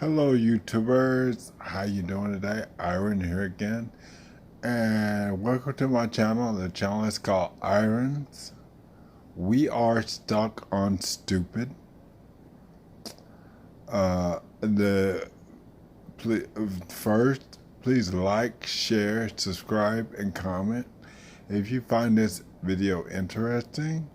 Hello YouTubers, how you doing today? Iron here again, and welcome to my channel. The channel is called Irons. We are stuck on stupid. The first, please like, share, subscribe, and comment if you find this video interesting.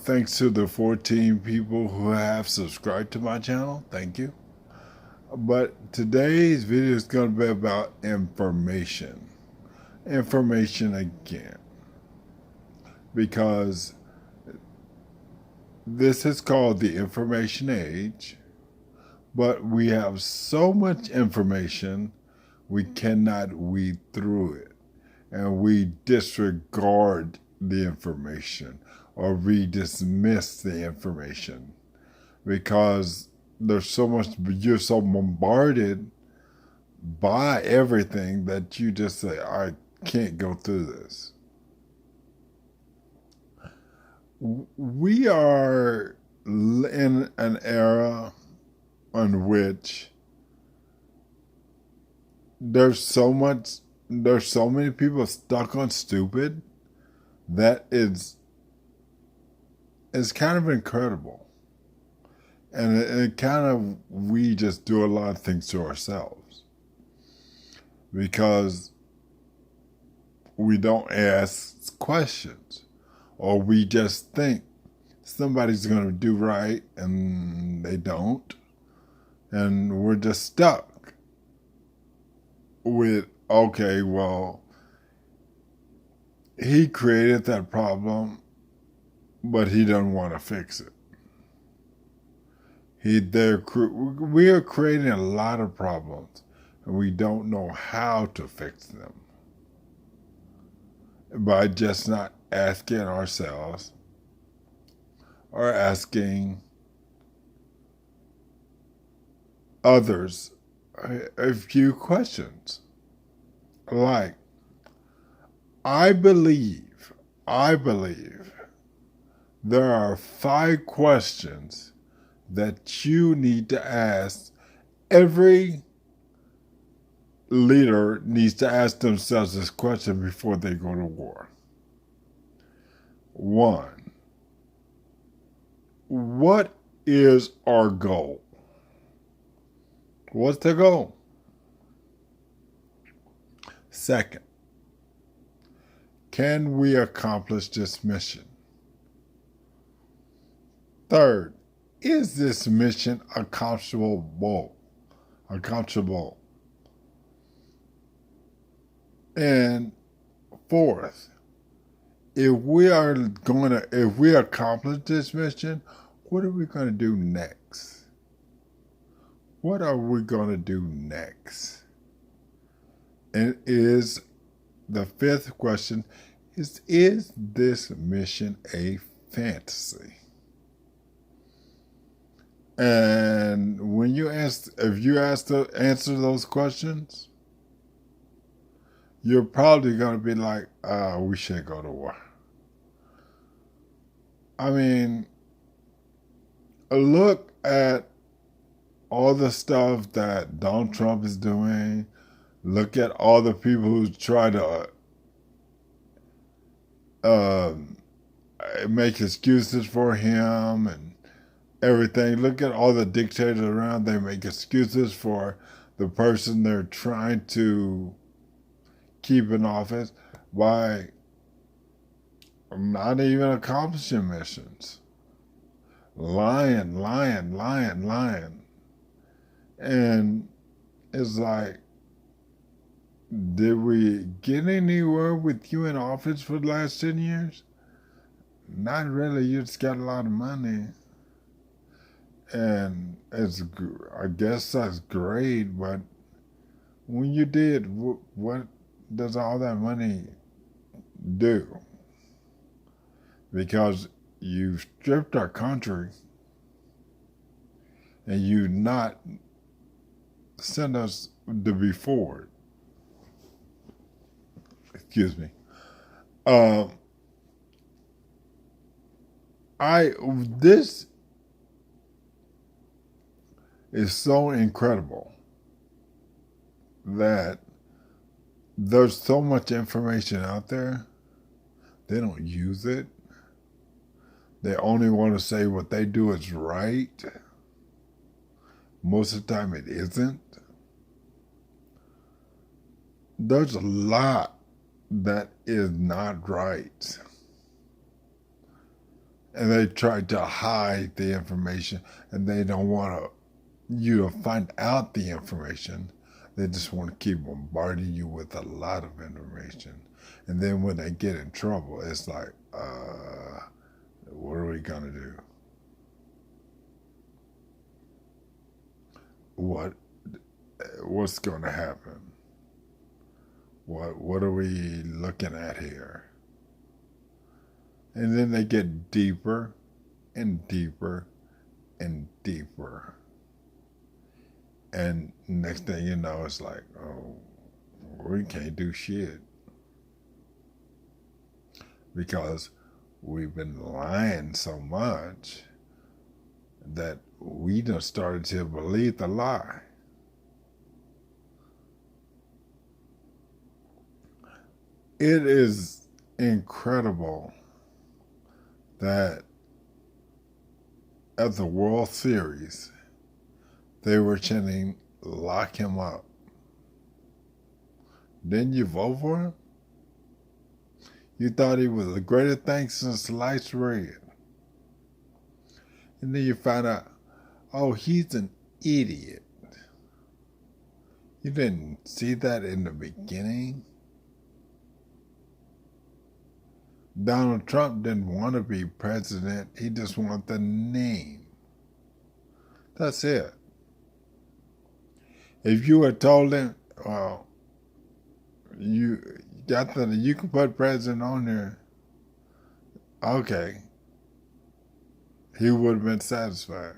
Thanks to the 14 people who have subscribed to my channel. Thank you. But today's video is going to be about information. Information again. Because this is called the information age. But we have so much information, we cannot weed through it. And we disregard the information, or we dismiss the information. Because there's so much, you're so bombarded by everything that you just say, I can't go through this. We are in an era in which there's so many people stuck on stupid that it's kind of incredible. And it kind of, we just do a lot of things to ourselves because we don't ask questions, or we just think somebody's going to do right and they don't. And we're just stuck with, okay, well, he created that problem, but he doesn't want to fix it. We are creating a lot of problems, and we don't know how to fix them by just not asking ourselves or asking others a few questions. Like, I believe there are 5 questions that you need to ask. Every leader needs to ask themselves this question before they go to war. 1, what is our goal? What's the goal? 2nd, can we accomplish this mission? 3rd, is this mission accomplishable? And 4th, if we accomplish this mission, what are we going to do next? What are we going to do next? And is the 5th question is this mission a fantasy? And when you if you answer those questions, you're probably going to be like, we should go to war. I mean, look at all the stuff that Donald Trump is doing. Look at all the people who try to make excuses for him and everything. Look at all the dictators around. They make excuses for the person they're trying to keep in office by not even accomplishing missions. Lying. And it's like, did we get anywhere with you in office for the last 10 years? Not really. You just got a lot of money. And I guess that's great, but when you did, what does all that money do? Because you stripped our country and you not sent us to be forward. Excuse me. This is so incredible that there's so much information out there. They don't use it. They only want to say what they do is right. Most of the time it isn't. There's a lot that is not right. And they try to hide the information, and they don't want you to find out the information. They just want to keep bombarding you with a lot of information. And then when they get in trouble, it's like, what are we going to do? What's going to happen? What are we looking at here? And then they get deeper and deeper and deeper. And next thing you know, it's like, oh, we can't do shit. Because we've been lying so much that we just started to believe the lie. It is incredible that at the World Series, they were chanting, lock him up. Didn't you vote for him? You thought he was the greatest thing since sliced bread. And then you find out, oh, he's an idiot. You didn't see that in the beginning? Donald Trump didn't want to be president. He just wanted the name. That's it. If you had told him, well, you can put president on there, okay, he would have been satisfied.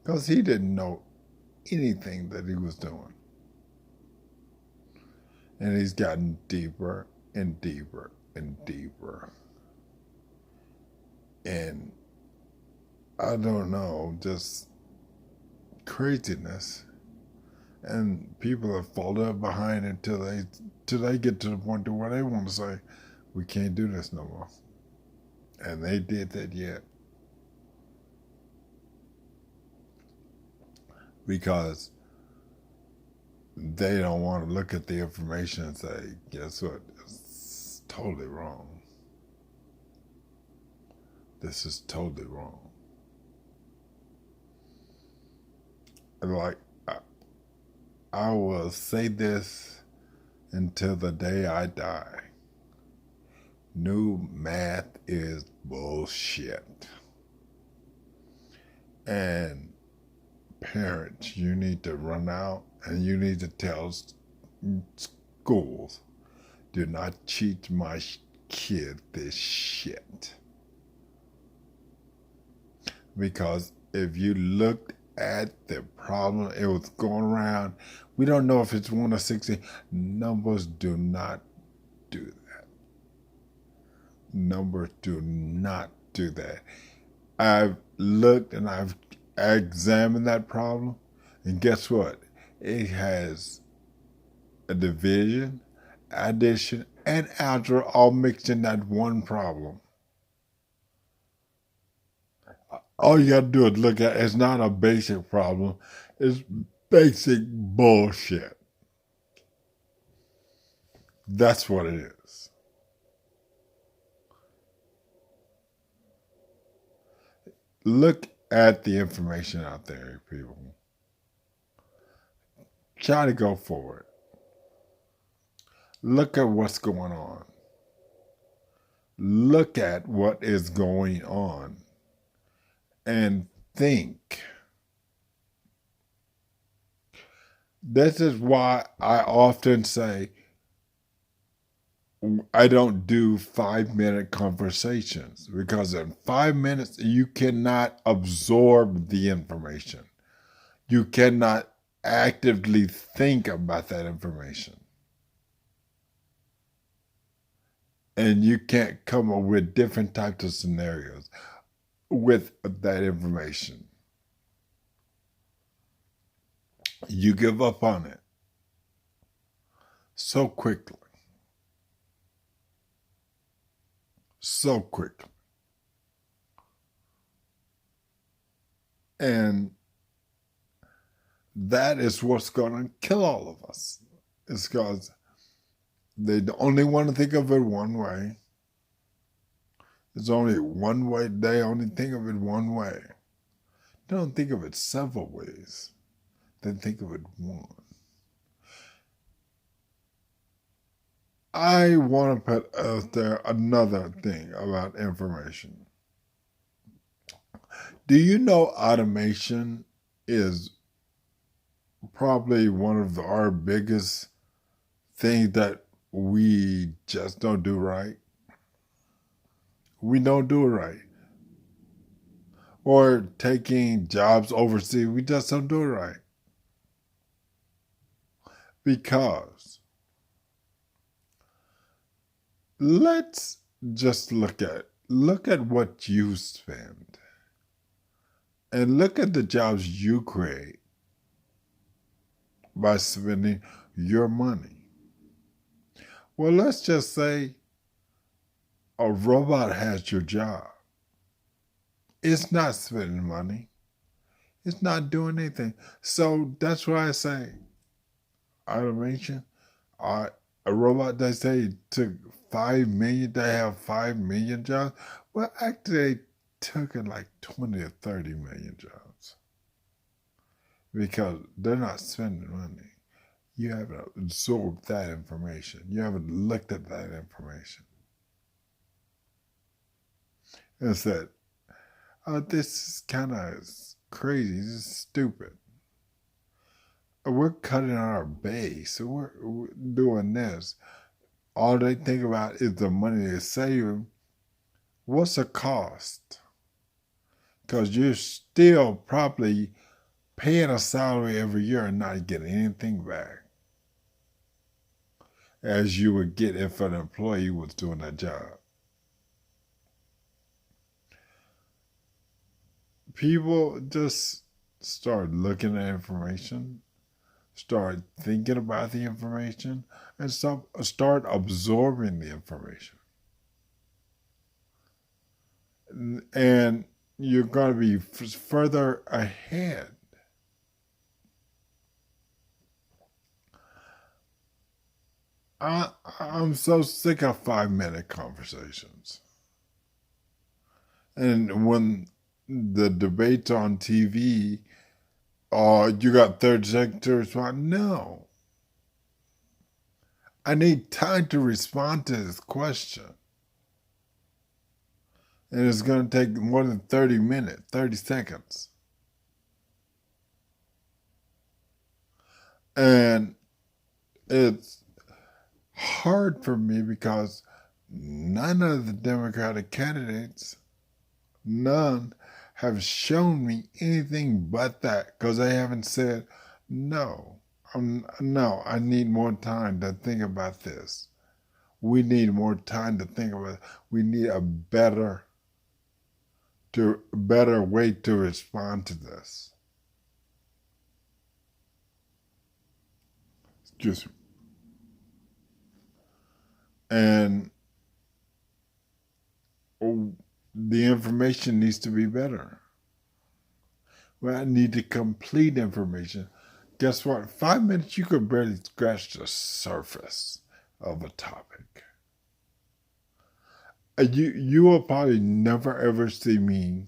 Because he didn't know anything that he was doing. And he's gotten deeper and deeper and deeper. And I don't know, just craziness. And people have folded behind until they get to the point to where they want to say, we can't do this no more. And they did that yet. Because they don't want to look at the information and say, guess what? It's totally wrong. This is totally wrong. Like, I will say this until the day I die. New math is bullshit. And parents, you need to run out and you need to tell schools, do not teach my kid this shit. Because if you looked at the problem, it was going around. We don't know if it's 1 or 16. Numbers do not do that. Numbers do not do that. I've looked and I've examined that problem, and guess what? It has a division, addition, and algebra all mixed in that one problem. All you got to do is look at it. It's not a basic problem. It's basic bullshit. That's what it is. Look at the information out there, people. Try to go forward. Look at what's going on. Look at what is going on. And think. This is why I often say I don't do 5-minute conversations, because in 5 minutes you cannot absorb the information. You cannot actively think about that information. And you can't come up with different types of scenarios with that information. You give up on it so quickly. So quickly. And that is what's going to kill all of us. It's because they only want to think of it one way. There's only one way. They only think of it one way. They don't think of it several ways. They think of it one. I want to put out there another thing about information. Do you know automation is probably one of our biggest things that we just don't do right? We don't do it right. Or taking jobs overseas, we just don't do it right. Because let's just look at what you spend and look at the jobs you create by spending your money. Well, let's just say a robot has your job. It's not spending money. It's not doing anything. So that's why I say automation. A robot, they say, took 5 million, they have 5 million jobs. Well, actually, they took it like 20 or 30 million jobs because they're not spending money. You haven't absorbed that information. You haven't looked at that information and said, oh, this is kind of crazy. This is stupid. We're cutting our base. We're doing this. All they think about is the money they're saving. What's the cost? Because you're still probably paying a salary every year and not getting anything back, as you would get if an employee was doing that job. People just start looking at information, start thinking about the information, and start absorbing the information. And you're going to be further ahead. I'm so sick of 5-minute conversations. And when the debates on TV, you got 30 seconds to respond. No. I need time to respond to this question. And it's going to take more than 30 minutes, 30 seconds. And it's hard for me because none of the Democratic candidates, none, have shown me anything but that, because they haven't said, no, I need more time to think about this. We need more time to think about it. We need a better way to respond to this. Excuse me. And the information needs to be better. Well, I need the complete information. Guess what? 5 minutes, you could barely scratch the surface of a topic. You will probably never ever see me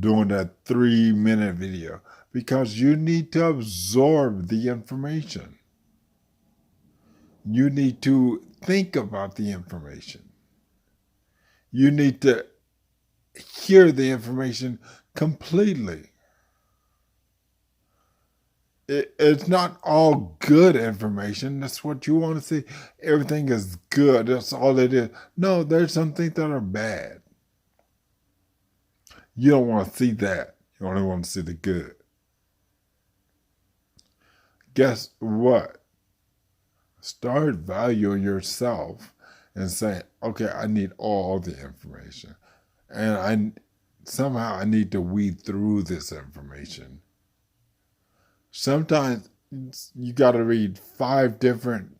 doing that 3-minute video because you need to absorb the information. You need to think about the information. You need to hear the information completely. It's not all good information. That's what you want to see. Everything is good. That's all it is. No, there's some things that are bad. You don't want to see that. You only want to see the good. Guess what? Start valuing yourself and saying, okay, I need all the information. And somehow I need to weed through this information. Sometimes you got to read 5 different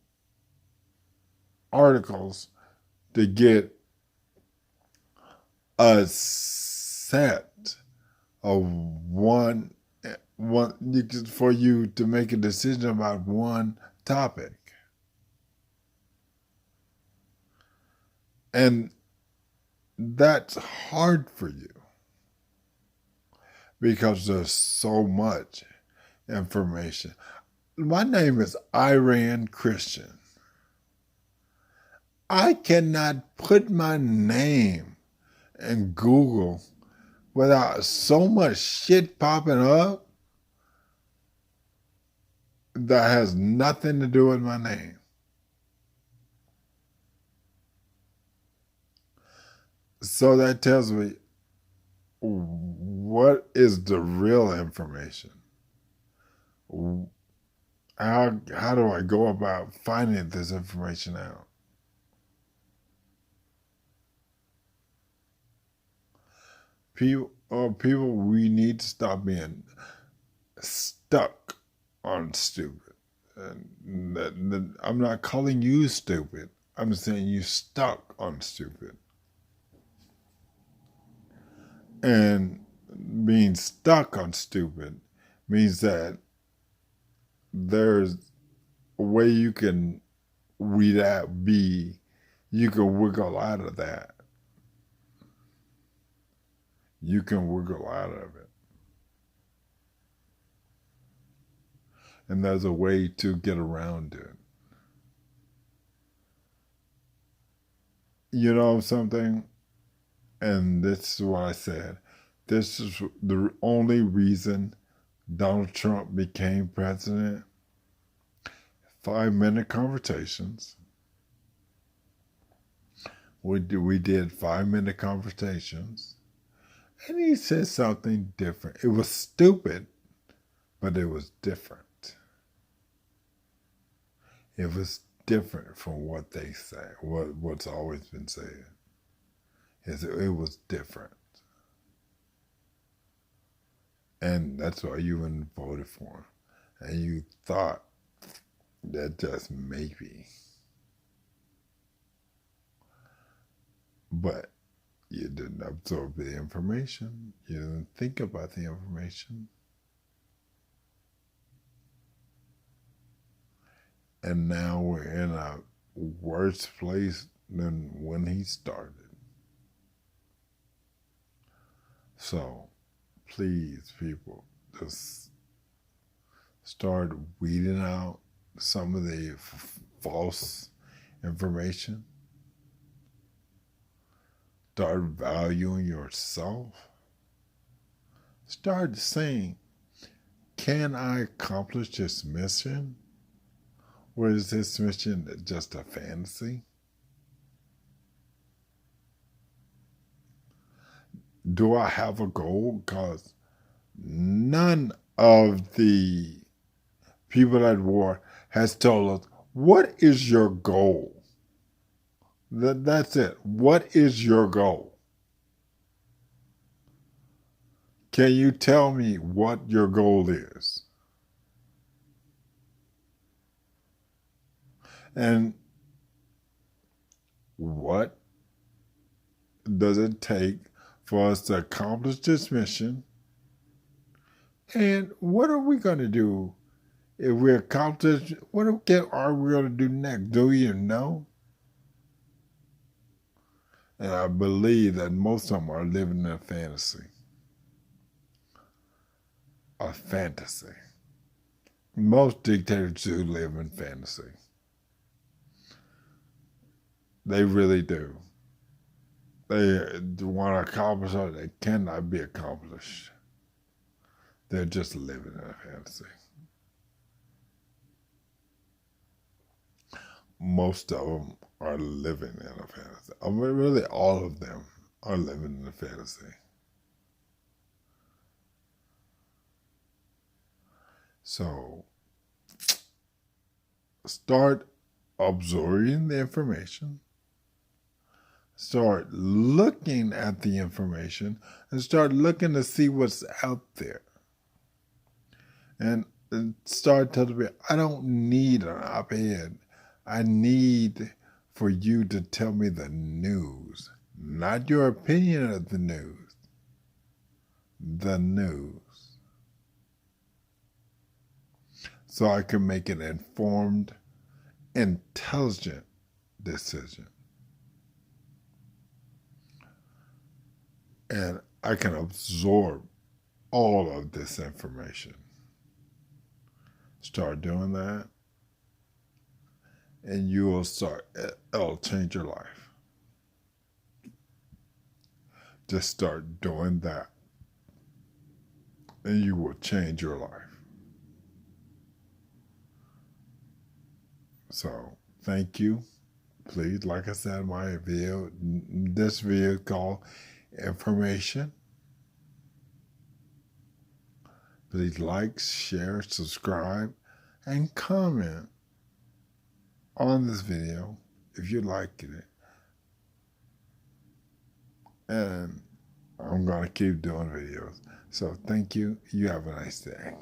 articles to get a set of one for you to make a decision about one topic. And that's hard for you because there's so much information. My name is Iran Christian. I cannot put my name in Google without so much shit popping up that has nothing to do with my name. So that tells me what is the real information. How do I go about finding this information out? People, we need to stop being stuck on stupid. And I'm not calling you stupid. I'm saying you stuck on stupid. And being stuck on stupid means that there's a way you can you can wiggle out of that. You can wiggle out of it. And there's a way to get around it. You know something? And this is what I said. This is the only reason Donald Trump became president. 5-minute conversations. We did 5-minute conversations. And he said something different. It was stupid, but it was different. It was different from what they say, what's always been said. It was different. And that's why you went and voted for him. And you thought that just maybe. But you didn't absorb the information. You didn't think about the information. And now we're in a worse place than when he started. So, please, people, just start weeding out some of the false information. Start valuing yourself. Start saying, can I accomplish this mission? Or is this mission just a fantasy? Do I have a goal? Because none of the people at war has told us, what is your goal? That's it. What is your goal? Can you tell me what your goal is? And what does it take for us to accomplish this mission? And what are we going to do if we accomplish? What are we going to do next? Do you know? And I believe that most of them are living in a fantasy. A fantasy. Most dictators do live in fantasy. They really do. They want to accomplish something that cannot be accomplished. They're just living in a fantasy. Most of them are living in a fantasy. I mean, really, all of them are living in a fantasy. So, start absorbing the information Start looking at the information and start looking to see what's out there. And start telling me, I don't need an op-ed. I need for you to tell me the news, not your opinion of the news. The news. So I can make an informed, intelligent decision. And I can absorb all of this information. Start doing that, and you will start, it'll change your life. Just start doing that, and you will change your life. So, thank you. Please, like I said, this video is called Information. Please like, share, subscribe, and comment on this video if you liked it. And I'm going to keep doing videos. So thank you. You have a nice day.